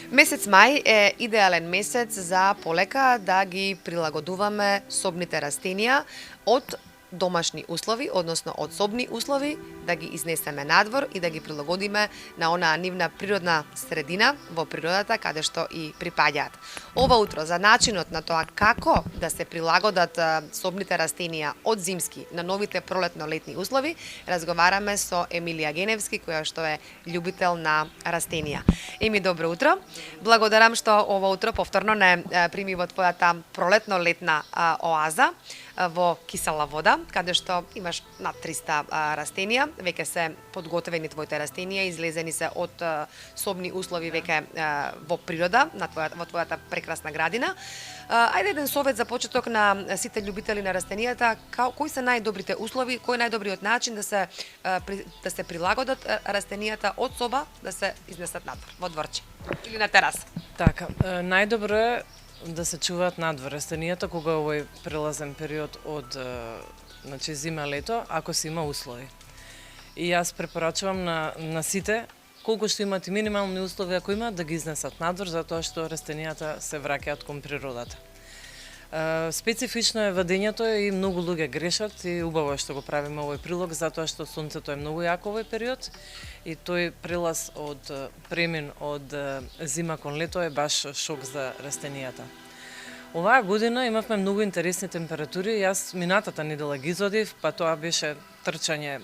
Месец мај е идеален месец за полека да ги прилагодуваме собните растенија од домашни услови, односно од собни услови, да ги изнесеме надвор и да ги прилагодиме на онаа нивна природна средина во природата каде што и припаѓаат. Ова утро за начинот на тоа како да се прилагодат собните растенија од зимски на новите пролетно-летни услови, разговараме со Емилија Геневски, која што е љубител на растенија. Еми, добро утро. Благодарам што ова утро повторно не прими во твојата пролетно-летна оаза во Кисела вода, каде што имаш над 300 растенија. Веќе се подготвени твоите растенија, излезени се од собни услови веќе во природа, во твојата прекрасна градина. Ајде еден совет за почеток на сите љубители на растенијата, кои се најдобрите услови, кој е најдобриот начин да се прилагодат растенијата од соба да се изнесат надвор, во дворче или на тераса? Така, најдобро е да се чуваат надвор растенијата кога овој прелазен период од зима-лето, ако се има услови. И јас препорачувам на сите, колку што имат и минимални услови, ако имат, да ги изнесат надвор, затоа што растенијата се враќаат кон природата. Специфично е вадењето и многу луѓе грешат и убаво е што го правиме овој прилог, затоа што сонцето е многу јако овој период и тој прелаз од премин од зима кон лето е баш шок за растенијата. Оваа година имавме многу интересни температури, јас минатата недела ги изодив, па тоа беше трчање,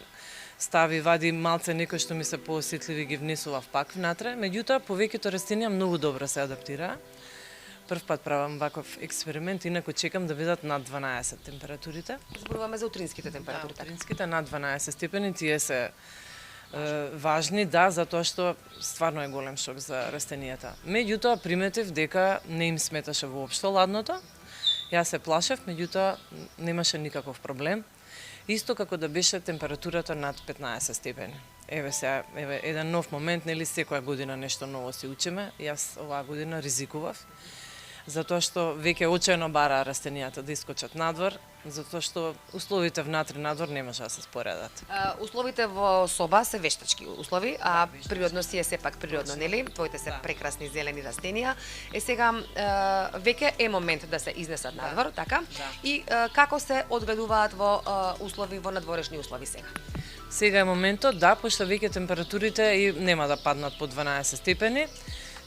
стави, вади малце некои што ми се поосетливи ги внесував пак внатре, меѓутоа повеќето растенија многу добро се адаптираа. Прв пат правам ваков експеримент, инаку чекам да бидат над 12 температурите. Зборуваме за утринските температури. Да, утринските над 12 степени, тие се важни, да, затоа што стварно е голем шок за растенијата. Меѓутоа приметив дека не им сметаше воопшто ладното. Јас се плашев, меѓутоа немаше никаков проблем. Исто како да беше температурата над 15 степени. Еве еден нов момент, нели секоја година нешто ново си учиме. Јас оваа година ризикував, затоа што веќе очајно бараа растенијата да искочат надвор, затоа што условите внатре надвор не може да се споредат. Условите во соба се вештачки услови, а природно си е сепак природно, нели? Твоите се прекрасни зелени растенија. Сега веќе е момент да се изнесат надвор, така? И како се одгледуваат во услови, во надворешни услови сега? Сега е моментот, да, пошто веќе температурите и нема да паднат по 12 степени.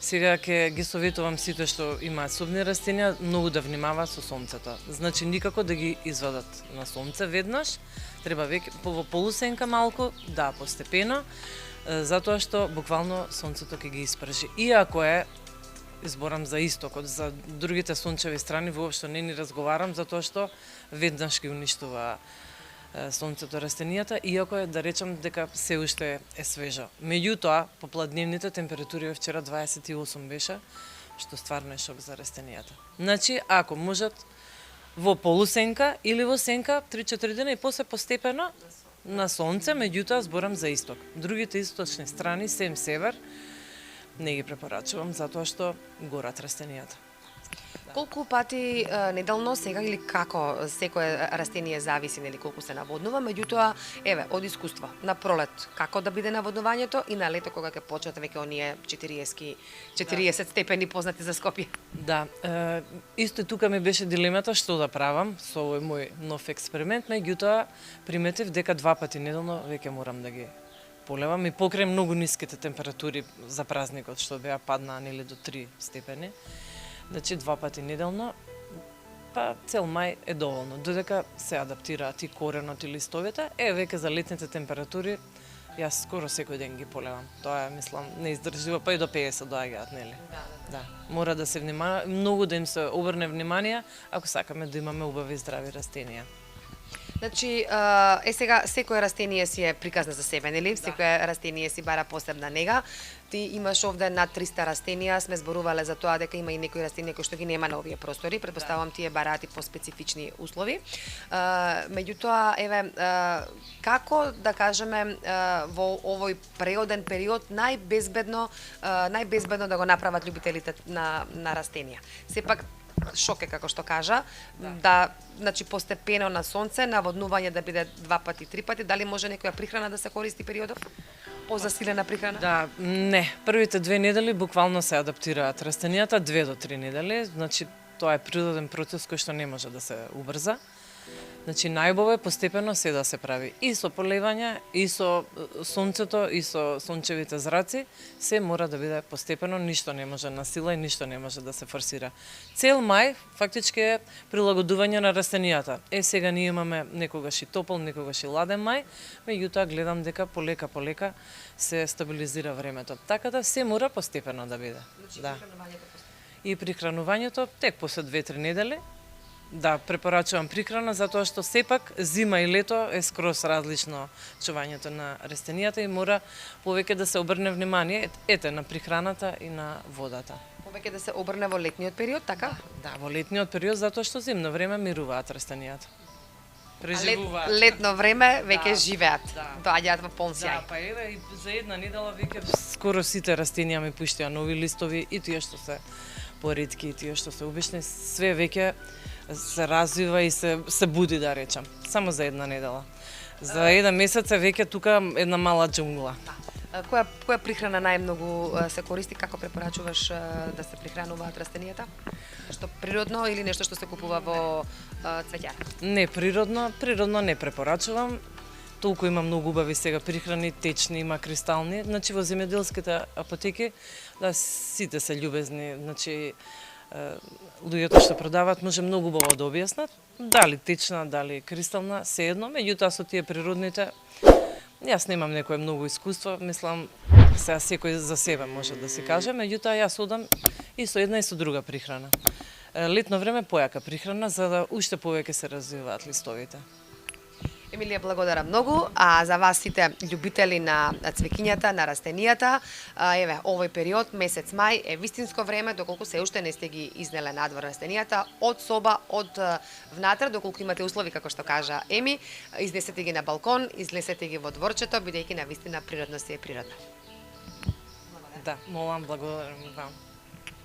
Сега ќе ги советувам сите што имаат собни растенија многу да внимаваат со сонцето. Значи никако да ги извадат на сонце веднаш, треба веќе во полусенка малку, да, постепено, затоа што буквално сонцето ќе ги испржи. Иако е, изборам за истокот, за другите сончеви страни воопшто не ни разговарам, затоа што веднаш ги уништува сонцето растенијата, иако е да речам дека се уште е свежо. Меѓутоа, попладневните температури вчера 28 беше, што стварно е шок за растенијата. Значи, ако можат во полусенка или во сенка 3-4 дена и после постепено на сонце, меѓутоа зборам за исток. Другите источни страни, сем север, не ги препорачувам затоа што горат растенијата. Колку пати неделно сега или како секое растение зависи нели колку се наводнува, меѓутоа еве од искуство на пролет како да биде наводнувањето и на лето кога ќе почнат веќе оние 40 степени познати за Скопје. Да, исто тука ми беше дилемата што да правам со овој мој нов експеримент, меѓутоа приметив дека 2 пати неделно веќе морам да ги полевам и покрај многу ниските температури за празникот што беа паднаа нели до 3 степени. Значи 2 пати неделно, па цел мај е доволно. Додека се адаптираат и коренот и листовите, веќе за летните температури, јас скоро секој ден ги полевам. Тоа е, мислам, неиздржливо, па и до 50 доаѓаат, нели? Да. Мора да се внимава, многу да им се обрне внимание, ако сакаме да имаме убави и здрави растенија. Значи, сега секое растение си е приказна за себе, нели? Секое растение си бара посебна нега. Ти имаш овде над 300 растенија, сме зборувале за тоа дека има и некои растенија кои што ги нема на овие простори, претпоставувам тие бараат и по специфични услови. Меѓутоа, еве, како да кажеме во овој преоден период најбезбедно да го направат љубителите на растенија? Сепак шоке како што кажа, да значи постепено на сонце, наводнување да биде 2 пати, 3 пати, дали може некоја прихрана да се користи периодов? Позасилена прихрана? Да, не. Првите 2 недели буквално се адаптираат растенијата, 2 до 3 недели, значи тоа е природен процес кој што не може да се убрза. Значи најубаво е постепено се да се прави и со поливање, и со сонцето, и со сончевите зраци, се мора да биде постепено, ништо не може на сила и ништо не може да се форсира. Цел мај фактички е прилагодување на растенијата. Сега ние имаме некогаш и топол, некогаш и ладен мај, меѓутоа гледам дека полека се стабилизира времето. Така да се мора постепено да биде. Да. И прихранувањето тек после 2-3 недели. Да, препорачувам прихрана затоа што сепак зима и лето е скроз различно чувањето на растенијата и мора повеќе да се обрне внимание на прихраната и на водата. Повеќе да се обрне во летниот период, така? Да, во летниот период затоа што зимно време мируваат растенијата. Преживуваат. Летно време веќе живеат, да. доаѓаат во полн сјај. Да, па еве и за една недела веќе скоро сите растенија ми пуштија нови листови и тие што се поретки и тие што се обични, све веќе се развива и се буди, да речам. Само за една недела. За еден месец е веќе тука една мала џунгла. Која прихрана најмногу се користи? Како препорачуваш да се прихрануваат растенијата? Што природно или нешто што се купува во цвеќар? Не, природно не препорачувам. Толку има многу убави сега прихрани, течни, има кристални. Значи во земјоделските апотеки да сите се љубезни, значи луѓето што продаваат може многу убаво да објаснат дали течна, дали кристална, сеедно, меѓутоа со тие природните јас немам некое многу искуство, мислам сега секој за себе може да се каже, меѓутоа јас одам и со една и со друга прихрана. Летно време појака прихрана за да уште повеќе се развиваат листовите. Емилија, благодарам многу, а за вас сите љубители на цвеќињата, на растенијата, еве, овој период, месец мај, е вистинско време, доколку се уште не сте ги изнеле надвор растенијата, од соба, од внатре, доколку имате услови, како што кажа Еми, изнесете ги на балкон, излезете ги во дворчето, бидејќи на вистина природно си е природна. Да, молам, благодарам вам.